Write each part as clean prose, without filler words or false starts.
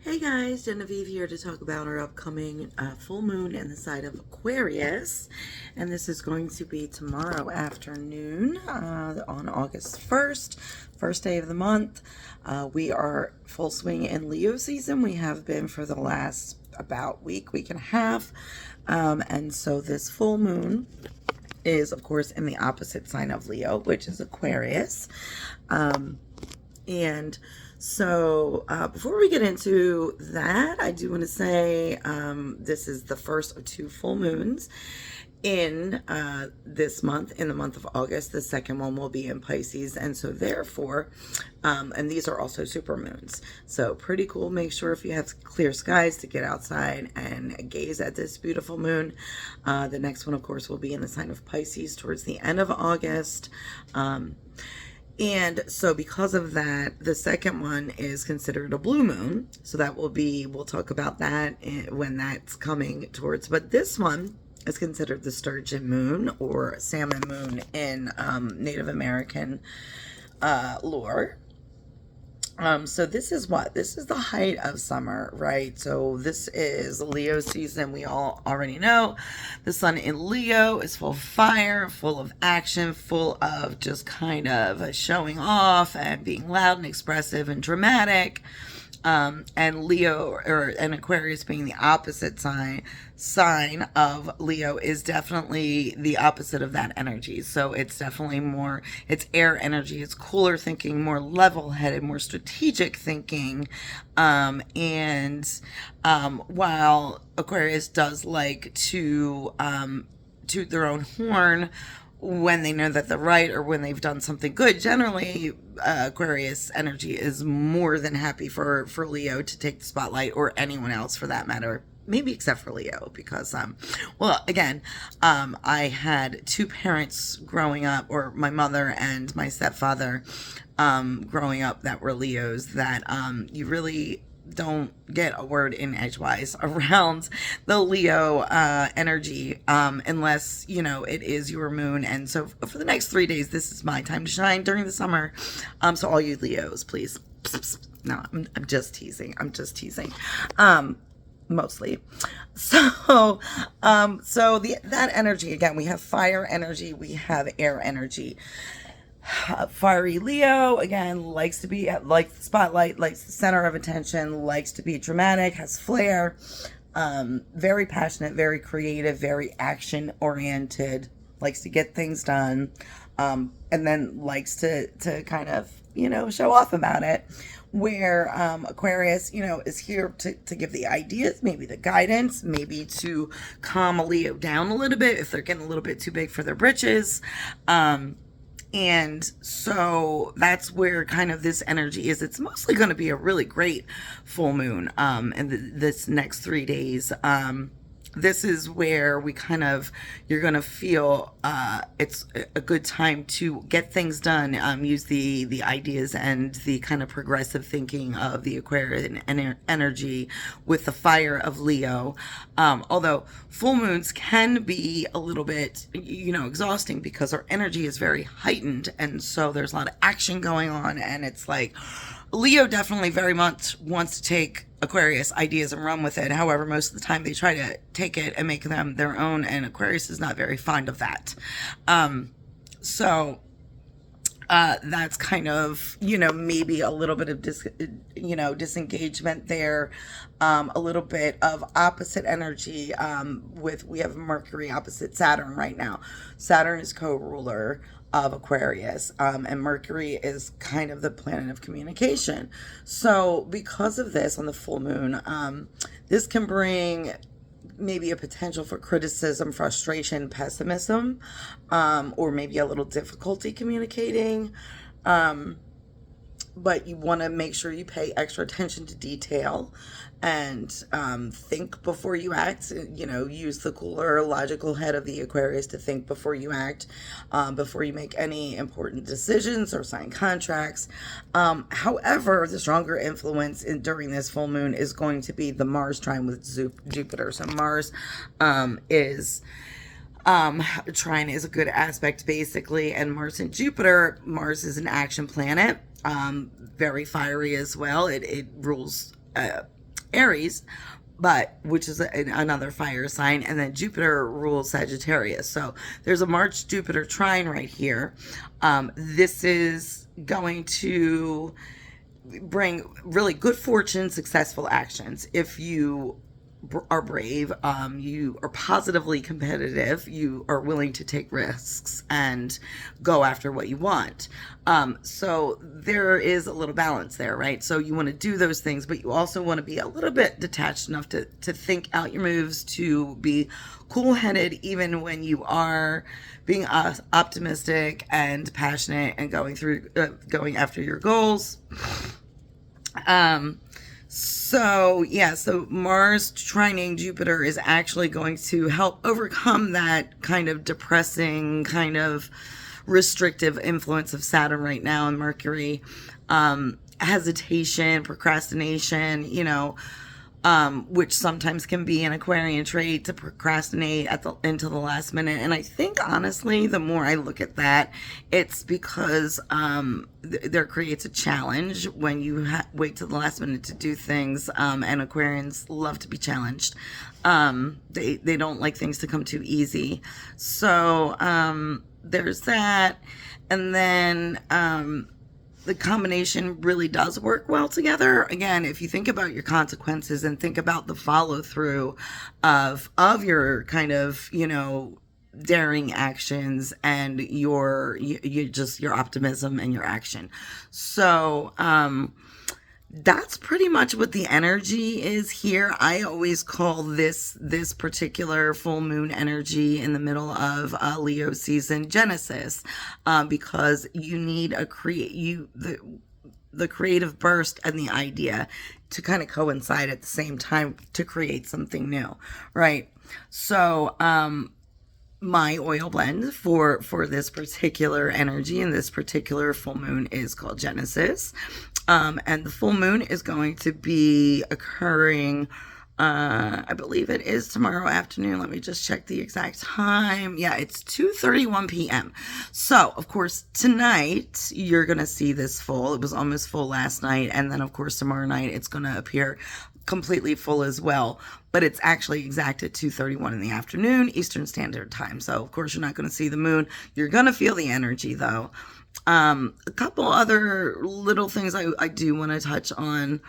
Hey guys, Genevieve here to talk about our upcoming full moon in the sign of Aquarius. And this is going to be tomorrow afternoon on August 1st, first day of the month. We are full swing in Leo season. We have been for the last about week and a half. And so this full moon is, of course, in the opposite sign of Leo, which is Aquarius. And so before we get into that, I do want to say this is the first of two full moons in this month, in the month of August. The second one will be in Pisces, and so therefore, and these are also super moons, so pretty cool. Make sure if you have clear skies to get outside and gaze at this beautiful moon. The next one, of course, will be in the sign of Pisces towards the end of August. And so because of that, the second one is considered a blue moon. So that will be, we'll talk about that when that's coming towards. But this one is considered the sturgeon moon or salmon moon in Native American lore. So this is what? This is the height of summer, right? So this is Leo season. We all already know the sun in Leo is full of fire, full of action, full of just kind of showing off and being loud and expressive and dramatic. And Leo and Aquarius being the opposite sign of Leo is definitely the opposite of that energy. So it's definitely more, it's air energy. It's cooler thinking, more level-headed, more strategic thinking. While Aquarius does like to toot their own horn when they know that they're right or when they've done something good, generally Aquarius energy is more than happy for Leo to take the spotlight, or anyone else for that matter, maybe except for Leo, because I had two parents growing up, or my mother and my stepfather growing up, that were Leos, that you really don't get a word in edgewise around the Leo energy unless, you know, it is your moon. And so for the next 3 days, this is my time to shine during the summer. So all you Leos, please. No, I'm just teasing. Mostly. So that energy, again, we have fire energy, we have air energy. Fiery Leo, again, likes the spotlight, likes the center of attention, likes to be dramatic, has flair, very passionate, very creative, very action oriented, likes to get things done, and then likes to kind of, you know, show off about it. Where Aquarius, you know, is here to give the ideas, maybe the guidance, maybe to calm a Leo down a little bit if they're getting a little bit too big for their britches. And so that's where kind of this energy is. It's mostly going to be a really great full moon in this next 3 days. This is where you're going to feel it's a good time to get things done, use the ideas and the kind of progressive thinking of the Aquarian energy with the fire of Leo. Although full moons can be a little bit, you know, exhausting because our energy is very heightened. And so there's a lot of action going on, and it's like, Leo definitely very much wants to take Aquarius ideas and run with it. However, most of the time they try to take it and make them their own, and Aquarius is not very fond of that. That's kind of, you know, maybe a little bit of disengagement there, a little bit of opposite energy. We have Mercury opposite Saturn right now. Saturn is co-ruler of Aquarius, and Mercury is kind of the planet of communication. So because of this, on the full moon, this can bring maybe a potential for criticism, frustration, pessimism, or maybe a little difficulty communicating. But you want to make sure you pay extra attention to detail and think before you act. You know, use the cooler, logical head of the Aquarius to think before you act, before you make any important decisions or sign contracts. However, the stronger influence during this full moon is going to be the Mars trine with Jupiter. So Mars is trine is a good aspect, basically, and Mars and Jupiter. Mars is an action planet, very fiery as well. It rules Aries, but which is another fire sign, and then Jupiter rules Sagittarius. So there's a Mars Jupiter trine right here. This is going to bring really good fortune, successful actions. If you are brave, you are positively competitive, you are willing to take risks and go after what you want. So there is a little balance there, right? So you want to do those things, but you also want to be a little bit detached enough to think out your moves, to be cool headed, even when you are being optimistic and passionate and going after your goals. So Mars trining Jupiter is actually going to help overcome that kind of depressing, kind of restrictive influence of Saturn right now and Mercury. Hesitation, procrastination, which sometimes can be an Aquarian trait, to procrastinate into the last minute. And I think, honestly, the more I look at that, it's because there creates a challenge when you wait till the last minute to do things. And Aquarians love to be challenged. They don't like things to come too easy. So there's that. And then the combination really does work well together. Again, if you think about your consequences and think about the follow through of your kind of, daring actions and your optimism and your action. So, that's pretty much what the energy is here. I always call this particular full moon energy in the middle of Leo season Genesis, because you need the creative burst and the idea to kind of coincide at the same time to create something new, right? So my oil blend for this particular energy and this particular full moon is called Genesis. And the full moon is going to be occurring, I believe it is tomorrow afternoon. Let me just check the exact time. Yeah, it's 2:31 p.m. So, of course, tonight you're going to see this full. It was almost full last night. And then, of course, tomorrow night it's going to appear completely full as well. But it's actually exact at 2:31 in the afternoon, Eastern Standard Time. So, of course, you're not going to see the moon. You're going to feel the energy, though. A couple other little things I do want to touch on.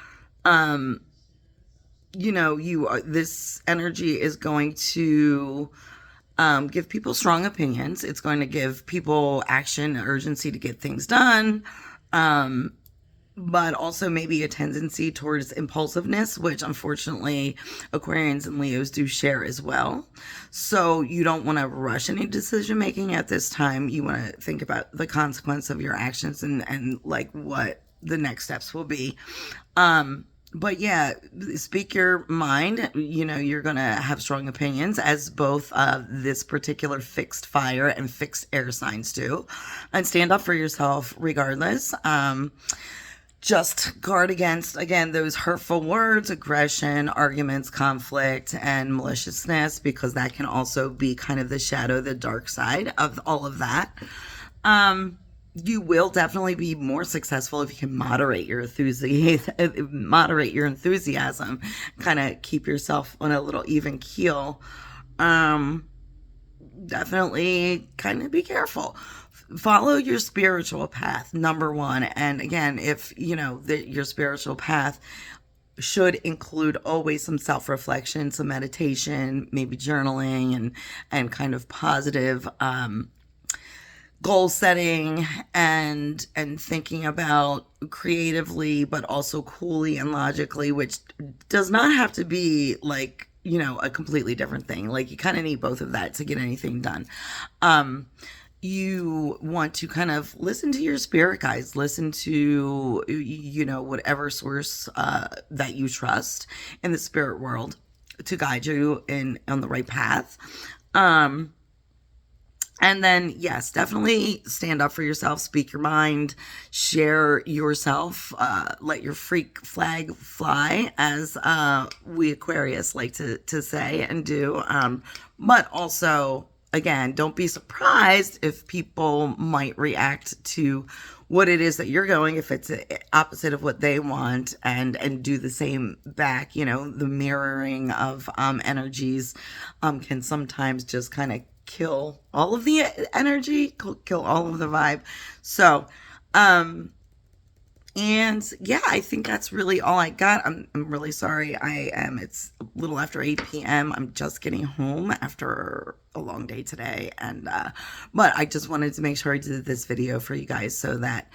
This energy is going to give people strong opinions. It's going to give people action, urgency to get things done. But also maybe a tendency towards impulsiveness, which unfortunately Aquarians and Leos do share as well. So you don't want to rush any decision making at this time. You want to think about the consequence of your actions and like what the next steps will be. But yeah, speak your mind. You're going to have strong opinions, as both this particular fixed fire and fixed air signs do, and stand up for yourself regardless. Just guard against, again, those hurtful words, aggression, arguments, conflict, and maliciousness, because that can also be kind of the shadow, the dark side of all of that. You will definitely be more successful if you can moderate your enthusiasm, kind of keep yourself on a little even keel. Definitely kind of be careful. Follow your spiritual path, number one. And again, if your spiritual path should include always some self-reflection, some meditation, maybe journaling, and kind of positive goal setting and thinking about creatively but also coolly and logically, which does not have to be like a completely different thing. Like, you kind of need both of that to get anything done. You want to kind of listen to your spirit guides, listen to, whatever source that you trust in the spirit world to guide you on the right path. And then, yes, definitely stand up for yourself, speak your mind, share yourself, let your freak flag fly, as we Aquarius like to say and do. But also, again, don't be surprised if people might react to what it is that you're going, if it's opposite of what they want, and do the same back. You know, the mirroring of energies can sometimes just kind of kill all of the energy, kill all of the vibe. So, and yeah, I think that's really all I got. I'm really sorry. It's a little after 8 p.m. I'm just getting home after a long day today. But I just wanted to make sure I did this video for you guys so that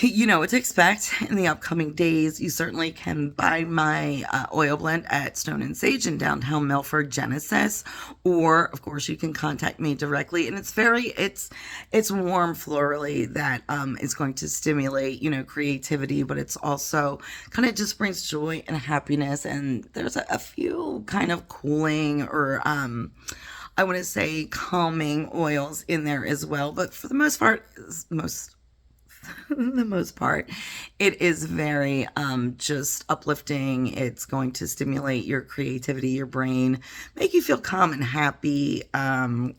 you know what to expect in the upcoming days. You certainly can buy my oil blend at Stone and Sage in downtown Milford, Genesis, or of course you can contact me directly. And it's warm florally that is going to stimulate, you know, creativity, but it's also kind of just brings joy and happiness. And there's a few kind of cooling or I want to say calming oils in there as well. But for the most part, the most part, it is very just uplifting. It's going to stimulate your creativity, your brain, make you feel calm and happy, and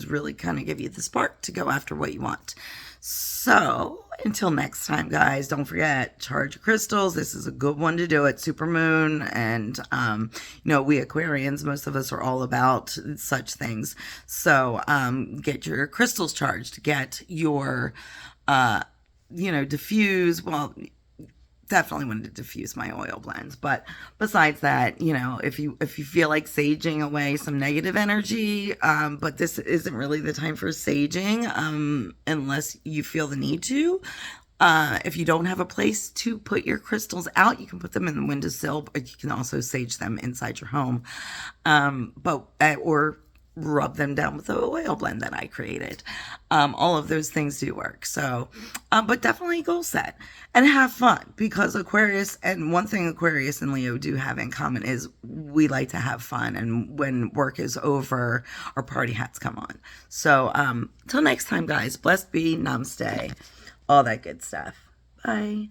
really kind of give you the spark to go after what you want. So until next time, guys, don't forget, charge your crystals. This is a good one to do at supermoon. And you know, we Aquarians, most of us are all about such things. So get your crystals charged, get your you know, diffuse. Well, definitely want to diffuse my oil blends, but besides that, you know, if you feel like saging away some negative energy, but this isn't really the time for saging, unless you feel the need to. If you don't have a place to put your crystals out, you can put them in the windowsill, but you can also sage them inside your home, or rub them down with the oil blend that I created. All of those things do work. So, but definitely goal set and have fun, because Aquarius, and one thing Aquarius and Leo do have in common is we like to have fun. And when work is over, our party hats come on. So, till next time, guys, blessed be, namaste, all that good stuff. Bye.